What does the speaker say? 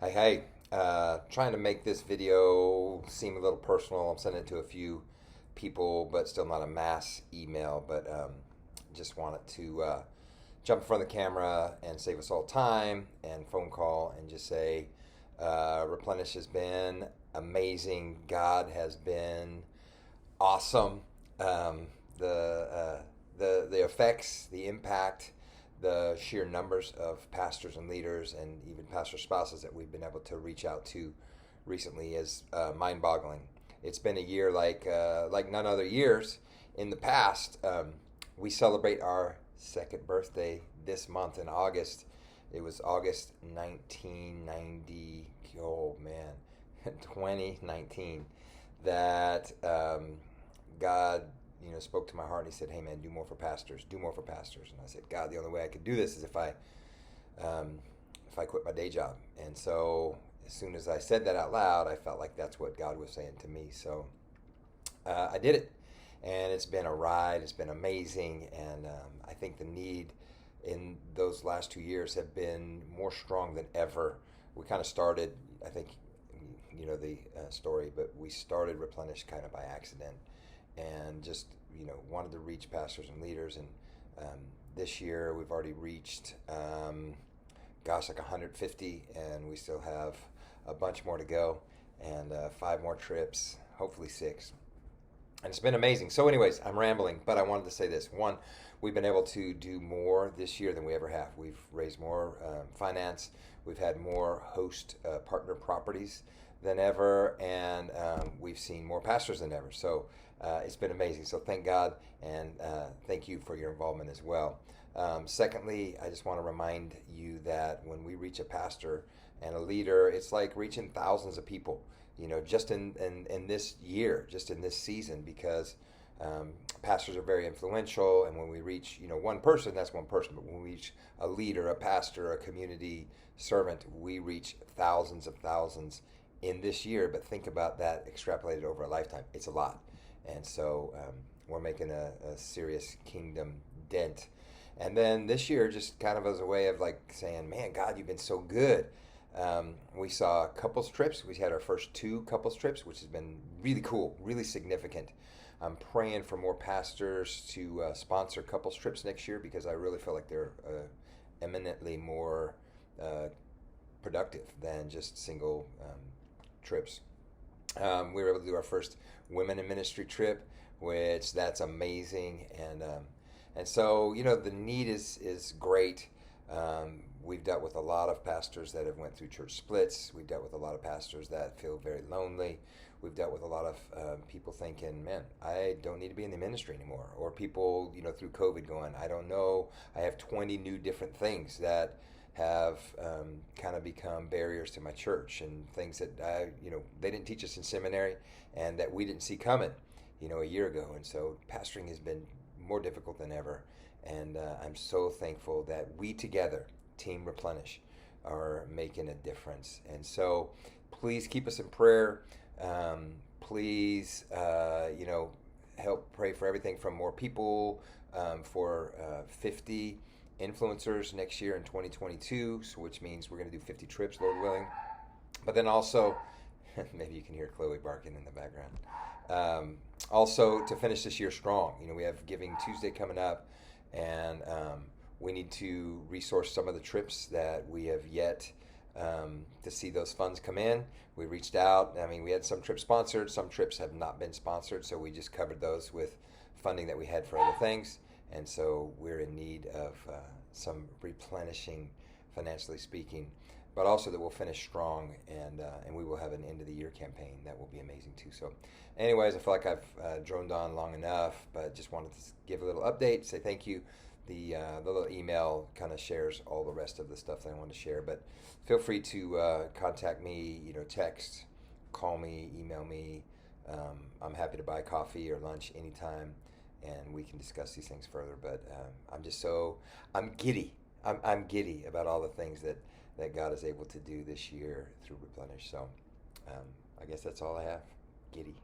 Hey, trying to make this video seem a little personal. I'm sending it to a few people, but still not a mass email. But just wanted to jump in front of the camera and save us all time and phone call and just say, Replenish has been amazing. God has been awesome. Um, the effects, the impact, the sheer numbers of pastors and leaders and even pastor spouses that we've been able to reach out to recently is mind-boggling. It's been a year like none other years in the past. We celebrate our second birthday this month in August. It was August 1990. Oh man, 2019. That God, spoke to my heart and He said, "Hey, man, do more for pastors. Do more for pastors." And I said, "God, the only way I could do this is um, if I quit my day job." And so, as soon as I said that out loud, I felt like that's what God was saying to me. So I did it, and it's been a ride. It's been amazing, and I think the need in those last 2 years have been more strong than ever. We kind of started, I think, the story, but we started Replenish kind of by accident and just wanted to reach pastors and leaders. And this year we've already reached like 150, and we still have a bunch more to go, and 5 more trips, hopefully 6. And it's been amazing. So anyways, I'm rambling, but I wanted to say this. One, we've been able to do more this year than we ever have. We've raised more finance. We've had more host partner properties than ever, and we've seen more pastors than ever. So it's been amazing. So thank God, and thank you for your involvement as well. Secondly, I just want to remind you that when we reach a pastor and a leader, it's like reaching thousands of people, just in this year, just in this season, because pastors are very influential. And when we reach, one person, that's one person. But when we reach a leader, a pastor, a community servant, we reach thousands of thousands in this year. But think about that extrapolated over a lifetime. It's a lot. And so we're making a serious kingdom dent. And then this year, just kind of as a way of like saying, man, God, you've been so good. We saw couples trips. We had our first 2 couples trips, which has been really cool, really significant. I'm praying for more pastors to sponsor couples trips next year, because I really feel like they're eminently more productive than just single trips. We were able to do our first women in ministry trip, which that's amazing. And so the need is great. We've dealt with a lot of pastors that have went through church splits. We've dealt with a lot of pastors that feel very lonely. We've dealt with a lot of people thinking, man, I don't need to be in the ministry anymore. Or people, through COVID going, I don't know, I have 20 new different things that have kind of become barriers to my church, and things that they didn't teach us in seminary and that we didn't see coming, a year ago. And so pastoring has been more difficult than ever. And I'm so thankful that we together, Team Replenish, are making a difference. And so please keep us in prayer. Please, help pray for everything from more people, for 50 influencers next year in 2022, so which means we're going to do 50 trips, Lord willing. But then also, maybe you can hear Chloe barking in the background. Also, to finish this year strong, we have Giving Tuesday coming up, and we need to resource some of the trips that we have yet to see those funds come in. We reached out. I mean, we had some trips sponsored. Some trips have not been sponsored, so we just covered those with funding that we had for other things. And so we're in need of some replenishing, financially speaking, but also that we'll finish strong, and we will have an end of the year campaign that will be amazing too. So anyways, I feel like I've droned on long enough, but just wanted to give a little update, say thank you. The little email kind of shares all the rest of the stuff that I want to share, but feel free to contact me, text, call me, email me. I'm happy to buy coffee or lunch anytime, and we can discuss these things further. But I'm giddy. I'm giddy about all the things that God is able to do this year through Replenish. So I guess that's all I have. Giddy.